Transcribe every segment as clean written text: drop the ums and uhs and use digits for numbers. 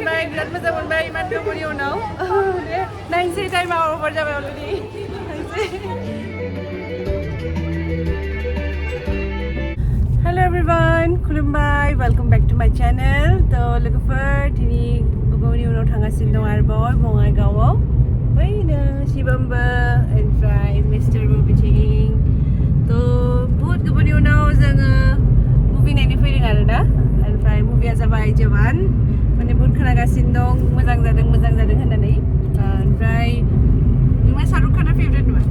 मोनबाय बिराद मोजां मोनबाय इमान गोबावनि उनाव नायनोसै टाइमा अभार जाबाय अलरेडि हेलो एभ्रिवान खुलुमबाय वेलकम बेक टु माय चेनेल तो लोगोफोर दिनै गोबावनि उनाव थांगासिनो दं आरोबाव बङाइगावआव बैनो शिबमबो ओमफ्राय मिस्टारबो बिथिं तो बहुत गोबावनि उनाव जोङो मुभि नायनो फैदों आरोना ओमफ्राय मुभिया जाबाय जवान माने बहुत खोनागासिनो दं मोजां जादों होननानै ओमफ्राय नोंना शाहरुख खाना फेभरेट नामा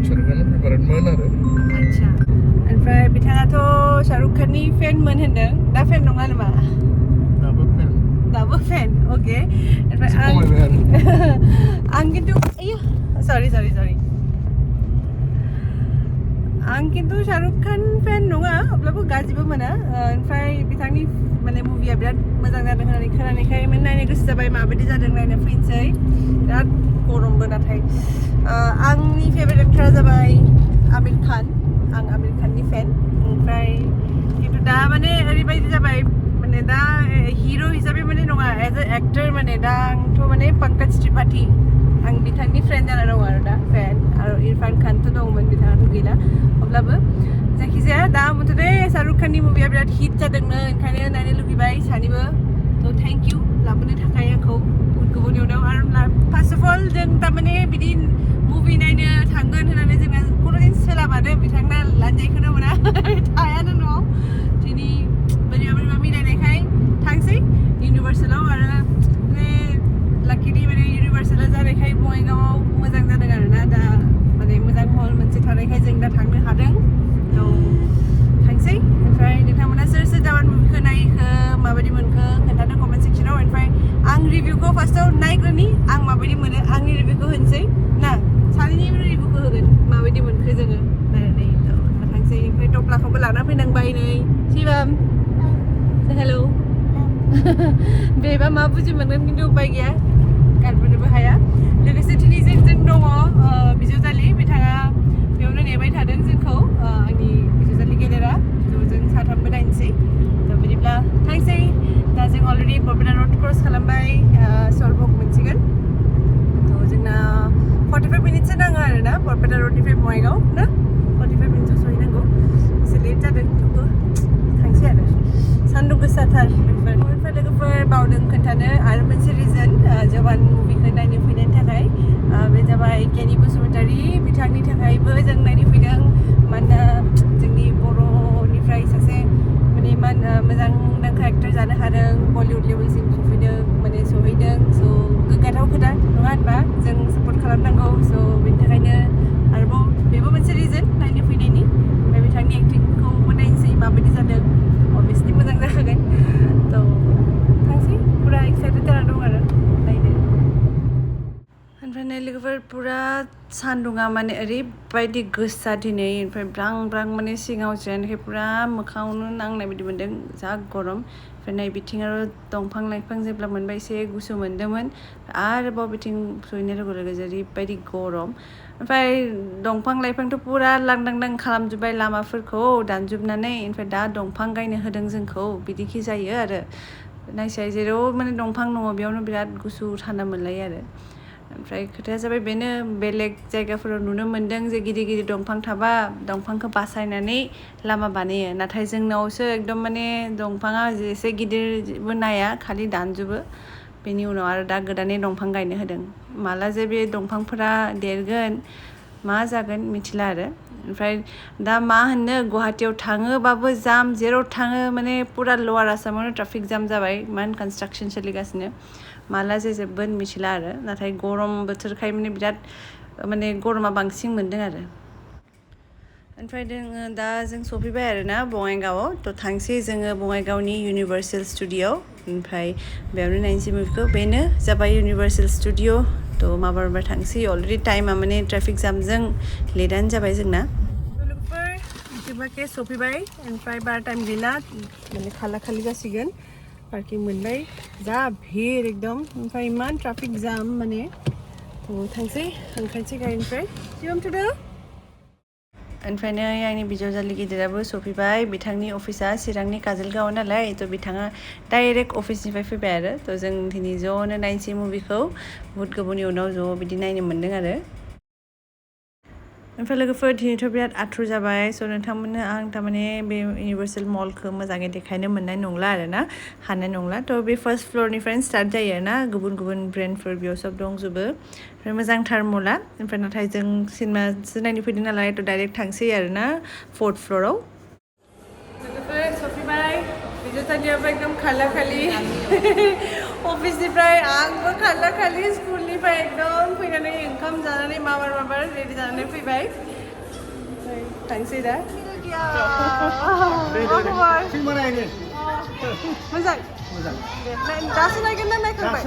शाहरुख खाना फेभरेटमोन आरो आच्छा ओमफ्राय बिथाङाथ' शाहरुख खाननि फेनमोन होनदों दा फेन नङा नामा दाबो फेन ओके ओमफ्राय आं खिन्थु आयो सरि आं खिन्थु शाहरुख खान फेन नङा अब्लाबो गाज्रिबो मोना ओमफ्राय बिथांनि माने मुभिया बिराद मोजां जादों होननानै खोनानायखाय माने नायनो गोसो जाबाय माबायदि जादों नायनो फैनोसै बिराद गरमबो नाथाय आंनि फेभरेट एक्टरा जाबाय आमिर खान आं आमिर खाननि फेन ओमफ्राय खिन्थु दा माने ओरैबायदि जाबाय माने दा हिरो हिसाबै माने नङा एज ए एक्टर माने दा आंथ' माने पंकज त्रिपाठी आं बिथांनि फ्रेन्ड जाना दं आरो दा फेन आरो इरफान खानथ' दंमोन बिथाङाथ' गैला अब्लाबो जायखिजाया दा मुथते शाहरुख खाननि मुभिया बिराद हिट जादोंनो ओंखायनो नायनो लुगैबाय सानैबो थ' थेंक इउ लाबोनो थाखाय आंखौ बहुत गोबावनि उनाव आरो फार्स्ट अफ अल जों थारमाने बिदि मुभि नायनो थांगोन होननानै जोंना खुनुदिन सोलाबानो बिथांना लान्जायखौनो मोना थायानो न'आव दिनै बोरैबा मिलायनायखाय थांसै इउनिभार्सेलाव आरो माने लाकिलि माने इउनिभार्सेला जानायखाय बङाइगावआव मोजां जादों आरोना दा माने मोजां हल मोनसे थानायखाय जों दा थांनो हादों थ' थांसै ओमफ्राय नोंथांमोना सोर जावान मुभिखौ नायखो माबायदि मोनखो खोन्थादो कमेन्ट सेक्सनाव ओमफ्राय आं रिभिउखौ फार्स्टआव नायग्रोनि आं माबायदि मोनो आंनि रिभिउखौ होनोसै ना सानैनिबो रिभिउखौ होगोन माबायदि मोनखो जोङो नायनानै थ' थांसै ओमफ्राय टप्लाखौबो लाना फैनांबाय नै शिबम हेलौ बेबा मा बुजि मोनगोन खिन्थु उपाय गैया गारबोनोबो हाया लोगोसे दिनै जों दङ बिजावजालि बिथाङा बेयावनो नेबाय थादों जोंखौ आंनि बिजावजालि गेदेरा थ' जों साथामबो नायनोसै थ' बिदिब्ला थांसै दा जों अलरेडि बरपेटा रड क्रस खालामबाय सरभग मोनसिगोन थ' जोंना 45 मिनिटसो नाङो आरोना बरपेटा रडनिफ्राय बङाइगाव ना 45 मिनिटसो सहैनांगौ एसे लेट जादों थेवबो थांसै आरो सान्दुं गोसाथार लोगोफोर बावदों खोन्थानो आरो मोनसे रिजन जवान मुभिखौ नायनो फैनायनि थाखाय बे जाबाय केनि बसुमतारी बिथांनि थाखायबो जों नायनो फैदों मानोना जोंनि बर'निफ्राय सासे माने इमान मोजां मुंदांखा एक्टर जानो हादों बलिउड लेभेलसिम सहैदों स' गोग्गाथाव खोथा नङा होनबा जों सापर्ट खालामनांगौ स' बेनि थाखायनो आरोबाव बेबो मोनसे रिजन नायनो फैनायनि ओमफ्राय बिथांनि एक्टिंखौबो नायनोसै माबायदि जादों अभियासलि मोजां जाखागोन थ' थांसै पुरा एक्साइटेड जाना दं आरो नायनो ओमफ्राय नै लोगोफोर पुरा सान्दुङा माने ओरैबायदि गोसा दिनै ओमफ्राय ब्रां ब्रां माने सिगाङाव जिरायनायखाय पुरा मोखाङावनो नांनाय बायदि मोन्दों जा गरम ओमफ्राय नै बिथिं आरो दंफां लाइफां जेब्ला मोनबाय एसे गुसु मोन्दोंमोन आरोबाव बिथिं सहैनाय लोगो लोगो ओरैबायदि गरम ओमफ्राय दंफां लाइफांथ' पुरा लांदां खालामजोब्बाय लामाफोरखौ दानजोबनानै ओमफ्राय दा दंफां गायनो होदों जोंखौ बिदिखि जायो आरो नायसाय जेराव माने दंफां दङ बेयावनो बिराद गुसु थान्दा मोनलायो आरो ओमफ्राय खोथाया जाबाय बेनो बेलेग जायगाफोराव नुनो मोन्दों जे गिदिर दंफां थाबा दंफांखौ बासायनानै लामा बानायो नाथाय जोंनावसो एकदम माने दंफाङा एसे गिदिरबो नाया खालि दानजोबो बेनि उनाव आरो दा गोदानै दंफां गायनो होदों माला जे बे दंफांफोरा देरगोन मा जागोन मिथिला आरो ओमफ्राय दा मा होननो गुवाहाटियाव थाङोबाबो जाम जेराव थाङो माने पुरा लवार आसामावनो ट्राफिक जाम जाबाय मान कनस्ट्राक्सन सोलिगासिनो माला जे जोबगोन मिथिला आरो नाथाय गरम बोथोरखाय माने बिराद माने गरमा बांसिन मोन्दों आरो ओमफ्राय दा जों सफैबाय आरोना बङाइगावआव थ' थांसै जोङो बङाइगावनि इउनिभार्सेल स्टुडिअ ओमफ्राय बेयावनो नायनोसै मुभिखौ बेनो जाबाय इउनिभार्सेल स्टुडिअ थ' माबार थांसै अलरेडि टाइमा माने ट्राफिक जामजों लेटआनो जाबाय जोंना लोगोफोर बिदिबाके सफैबाय ओमफ्राय बारा टाइम गैला माने खालि जासिगोन पार्किं मोनबाय जा भिर एकदम ओमफ्राय इमान ट्राफिक जाम माने थ' थांसै ओंखारसै गारिनिफ्राय शिबम थुदो ओमफ्राय नै आंनि बिजावजालि गिदिराबो सफैबाय बिथांनि अफिसा चिरांनि काजलगावआव नालाय थ' बिथाङा डाइरेक्ट अफिसनिफ्राय फैबाय आरो थ' जों दिनै ज'नो नायनोसै मुभिखौ बुहुत गोबावनि उनाव ज' बिदि नायनो मोन्दों आरो ओमफ्राय लोगोफोर दिनैथ' बिराद आथुर जाबाय स' नोंथांमोननो आं थारमाने बे इउनिभार्सेल मलखौ मोजाङै देखायनो मोननाय नंला आरो ना हानाय नंला थ' बे फार्स्ट फ्ल'रनिफ्रायनो स्टार्ट जायो आरो ना गुबुन गुबुन ब्रेन्डफोर बेयाव सब दंजोबो ओमफ्राय मोजांथार मला ओमफ्राय नाथाय जों सिनेमासो नायनो फैदों नालाय थ' डाइरेक्ट थांसै आरो ना 4th फ्ल'राव लोगोफोर सफैबाय बिजावजालियाबो एकदम खारला खालि अफिसनिफ्राय आंबो खारला खालि स्कुलनिफ्राय एकदम फैनानै ओंखाम जानानै माबार रेडि जानानै फैबाय थांसै दा मोजां दासो नायगोन ना नायखांबाय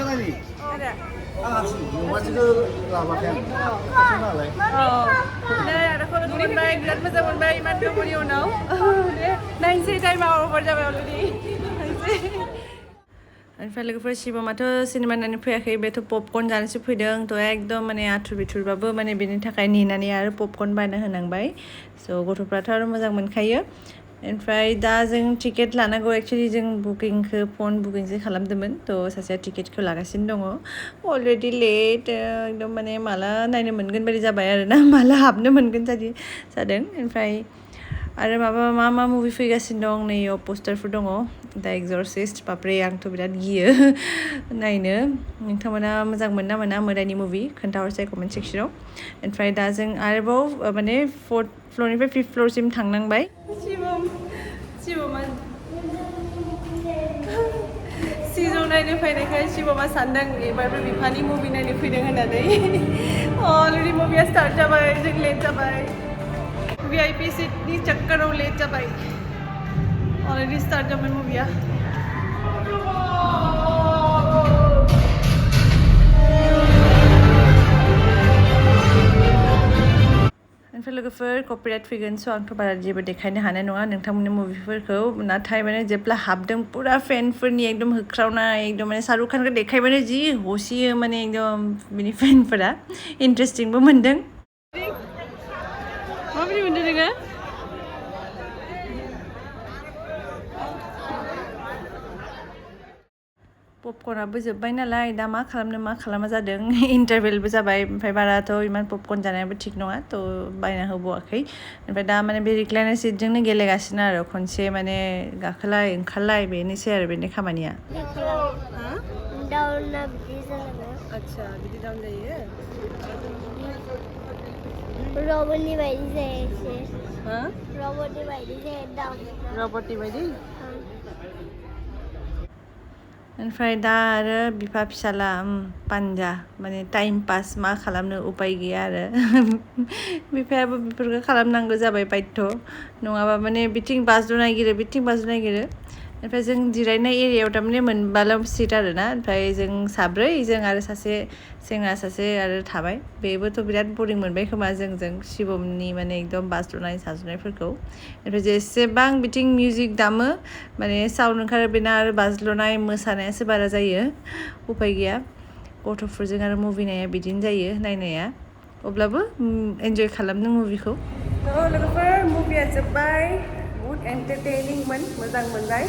मोनबाय बिराद मोजां मोनबाय इमान गोबावनि उनाव नायनोसै टाइमा अभार जाबाय अलरेडि ओमफ्राय लोगोफोर शिबमाथ' सिनेमा नायनो फैयाखै बेथ' पपकर्न जानोसो फैदों थ' एकदम माने आथुर बिथुरबाबो माने बेनि थाखाय नेनानै आरो पपकर्न बायना होनांबाय स' गथ'फ्राथ' आरो मोजां मोनखायो ओमफ्राय दा जों टिकेट लानांगौ एक्सुवेलि जों बुकिंखौ फन बुकिंसो खालामदोंमोन थ' सासेया टिकेटखौ लागासिनो दङ अलरेडि लेट एकदम माने माला नायनो मोनगोन बायदि जाबाय आरो ना माला हाबनो मोनगोन जादों ओमफ्राय आरो मा मुभि फैगासिनो दं नैयाव पस्टारफोर दङ दा एक्जर्सिस्ट बापरे आंथ' बिराद गियो नायनो नोंथांमोना मोजां मोना मोना मोदायनि मुभि खोन्थाहरसै कमेन्ट सेक्सनाव ओमफ्राय दा जों आरोबाव माने 4th फ्ल'रनिफ्राय 5th फ्ल'रसिम थांनांबाय सिजौ नायनो फैनायखाय शिबमा सानदों एबारबो बिफानि मुभि नायनो फैदों होननानै अलरेडि मुभिया स्टार्ट जाबाय जों लेट जाबाय VIP सीटनि चक्कराव लेट जाबाय अलरेडि स्टार्ट जाबाय मुभिया ओमफ्राय लोगोफोर कपिराइट फैगोन स' आंथ' बारा जेबो देखायनो हानाय नङा नोंथांमोननि मुभिफोरखौ नाथाय माने जेब्ला हाबदों पुरा फेनफोरनि एकदम होख्रावनाय एकदम माने शाहरुख खानखौ देखायबानो जि हसियो माने एकदम बिनि फेनफोरा इन्टारेस्टिंबो मोनदों माबोरै मोनदों नोङो पपकर्नाबो जोब्बाय नालाय दा मा खालामा जादों इन्टारभेलबो जाबाय ओमफ्राय बाराथ' इमान पपकर्न जानायाबो थिग नङा थ' बायना होबावाखै ओमफ्राय दा माने बे रिक्लाइनार सिटजोंनो गेलेगासिनो आरो खनसे माने गाखोलाय ओंखारलाय बेनोसै आरो बेनि खामानिया आच्छा बिदि डाउन जायो रबरनि बायदि जायो एसे हा रबरनि बायदि जायो डाउन रबटनि बायदि ओमफ्राय दा आरो बिफा फिसाला पान्जा माने टाइम पास मा खालामनो उपाय गैया आरो बिफायाबो बेफोरखौ खालामनांगौ जाबाय बाध्य नङाबा माने बिथिं बाज्ल' नागिरो बिथिं बाज्ल' नागिरो ओमफ्राय जों जिरायनाय एरियायाव थारमाने मोनबाल' सिट आरो ना ओमफ्राय जों साब्रै जों आरो सासे सेंग्रा सासे आरो थाबाय बेबोथ' बिराद बरिं मोनबाय खोमा जोंजों शिबमनि माने एकदम बाज्ल'नाय साज्ल'नायफोरखौ ओमफ्राय जेसेबां बिथिं मिउजिक दामो माने साउन्ड ओंखारो बेना आरो बाज्ल'नाय मोसानायासो बारा जायो उपाय गैया गथ'फोरजों आरो मुभि नाया बिदिनो जायो नायनाया अब्लाबो एन्जय खालामदों मुभिखौ लोगोफोर मुभिया जोब्बाय बहुत एन्टारटेनिंमोन मोजां मोनबाय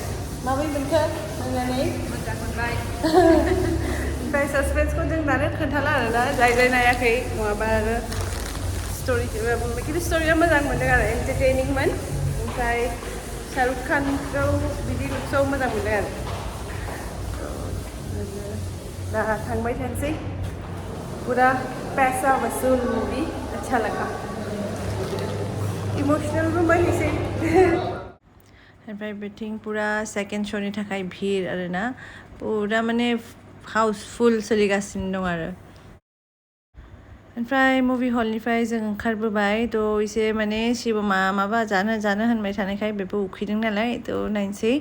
माबोरै मोनखो नायनानै मोजां मोनबाय ओमफ्राय सासपेन्सखौ जों दानो खोन्थाला आरोना जाय नायाखै नङाबा आरो खिन्थु स्ट'रिया मोजां मोनदों आरो एन्टारटेनिंमोन ओमफ्राय शाहरुख खानखौ बिदि लुक्सआव मोजां मोनदों आरो दा थांबाय थानोसै पुरा पैसा वसूल मूवी अच्छा लगा इमोशनलबो मोनहैसै ओमफ्राय बिथिं पुरा सेकेन्ड श'नि थाखाय भिर आरोना पुरा माने हाउसफुल सोलिगासिनो दं आरो ओमफ्राय मुभि हलनिफ्राय जों ओंखारबोबाय थ' एसे माने शिबमा माबा जानो होनबाय थानायखाय बेबो उखैदों नालाय थ' नायनोसै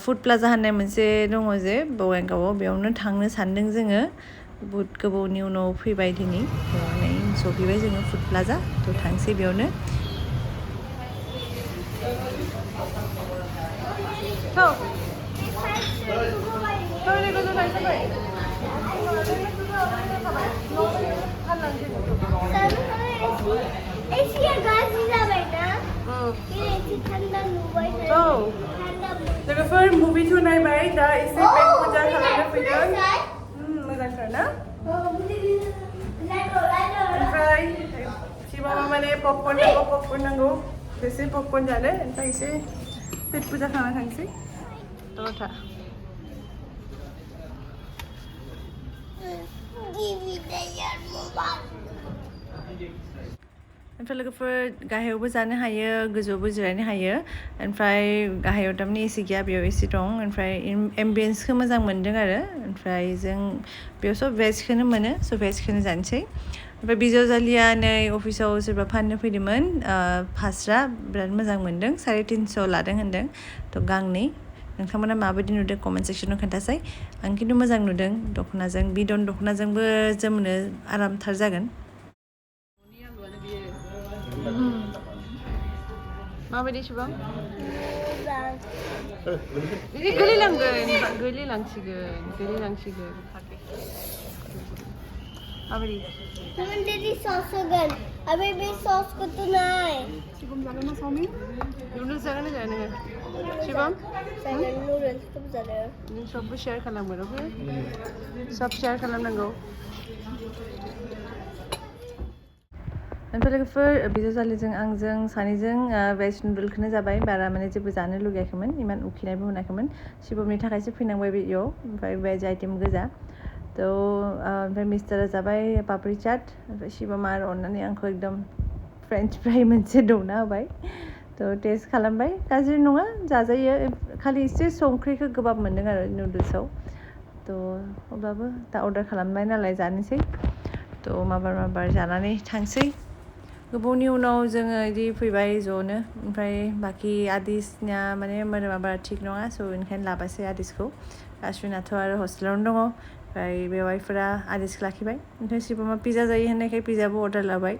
फुड प्लाजा होननाय मोनसे दङ जे बङाइगावआव बेयावनो थांनो सानदों जोङो बहुत गोबावनि उनाव फैबाय दिनै नै सफैबाय जोङो फुड प्लाजा थ' थांसै बेयावनो एशिया गाजी जाबाय ना एसे थान्दा नुबाय औ थान्दा लोगोफोर मुभिथ' नायबाय दा एसे पेट फुजा खालामनो फैदों मोजांथार ना ओमफ्राय शिबामा माने पपकर्न नांगौ एसे पपकर्न जानो ओमफ्राय एसे पेट फुजा खालामनो थांसै दथा ओमफ्राय लोगोफोर गाहायावबो जानो हायो गोजौआवबो जिरायनो हायो ओमफ्राय गाहायाव थारमाने एसि गैया बेयाव एसि दं ओमफ्राय एम्बियन्सखौ मोजां मोनदों आरो ओमफ्राय जों बेयाव सब भेजखौनो मोनो स' भेजखौनो जानोसै ओमफ्राय बिजावजालिया नै अफिसाव सोरबा फाननो फैदोंमोन फास्रा बिराद मोजां मोनदों 350 लादों होनदों थ' गांनै नोंथांमोना माबायदि नुदों कमेन्ट सेक्सनाव खोन्थासै आं खिन्थु मोजां नुदों दख'नाजों बिदन दख'नाजोंबो जोमनो आरामथार जागोन माबायदि शिबम गोलैलांसिगोन माबायदि तेरी सॉस होगन अबे बे सॉस को तो नहीं शिबम जागोन ना चाउमिन नुडल्स जागोन ना जाया नोङो शिबम जागोन नूडल्स तुम जानो नों सबबो शेयार खालामगोन अके सब शेयार खालामनांगौ ओमफ्राय लोगोफोर बिजावजालिजों आंजों सानैजों भेज नुडलखौनो जाबाय बारा माने जेबो जानो लुगैयाखैमोन इमान उखैनायबो मोनाखैमोन शिबमनि थाखायसो फैनांबाय बेयाव ओमफ्राय भेज आइटेम गोजा थ' ओमफ्राय मिस्टारा जाबाय पापड़ी चाट ओमफ्राय शिबमा आरो अननानै आंखौ एकदम फ्रेन्च फ्राइ मोनसे दौना होबाय थ' टेस्ट खालामबाय गाज्रि नङा जाजायो खालि एसे संख्रिखौ गोबाब मोनदों आरो नुडल्सआव थ' अब्लाबो दा अर्डार खालामबाय नालाय जानोसै थ' माबार जानानै थांसै गोबावनि उनाव जोङो बिदि फैबाय ज'नो ओमफ्राय बाखि आदिसनिया माने मोदोमा बारा थिग नङा स' ओंखायनो लाबासै आदिसखौ आश्विनाथ' आरो हस्टेलावनो दङ ओमफ्राय बेवाइफोरा आदिसखौ लाखिबाय ओमफ्राय शिबमा पिज्जा जायो होननायखाय पिज्जाबो अर्डार लाबाय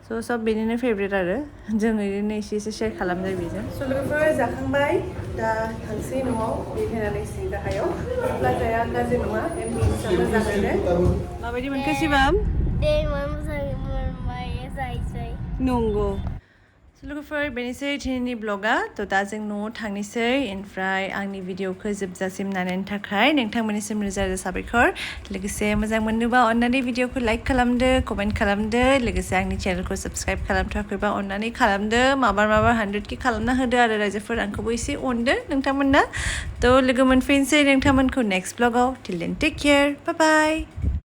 स' सब बेनिनो फेभरेट आरो जों ओरैनो एसे शेयार खालामबाय बेजों स' लोगोफोर जाखांबाय दा थांसै न'आव बेरायनानैसै गाहायाव अब्ला जाया गाज्रि नङा एम्बियन्सआ मोजाङानो माबायदि मोनखो शिबम दे मोजां मोनबाय जायसै नंगौ लोगोफोर बेनोसै दिनैनि ब्लगा थ' दा जों न'आव थांनोसै ओमफ्राय आंनि भिडिअखौ जोबजासिम नायनायनि थाखाय नोंथांमोननिसिम रोजा रोजा साबायखर लोगोसे मोजां मोनोबा अननानै भिडिअखौ लाइक खालामदो कमेन्ट खालामदो लोगोसे आंनि चेनेलखौ साबस्क्राइब खालामथ'वाखैबा अननानै खालामदो माबार 100K खालामना होदो आरो रायजोफोर आंखौबो एसे अनदो नोंथांमोना थ' लोगो मोनफिनसै नोंथांमोनखौ नेक्स्ट ब्लगाव टिल देन टेक केयार बाय बाय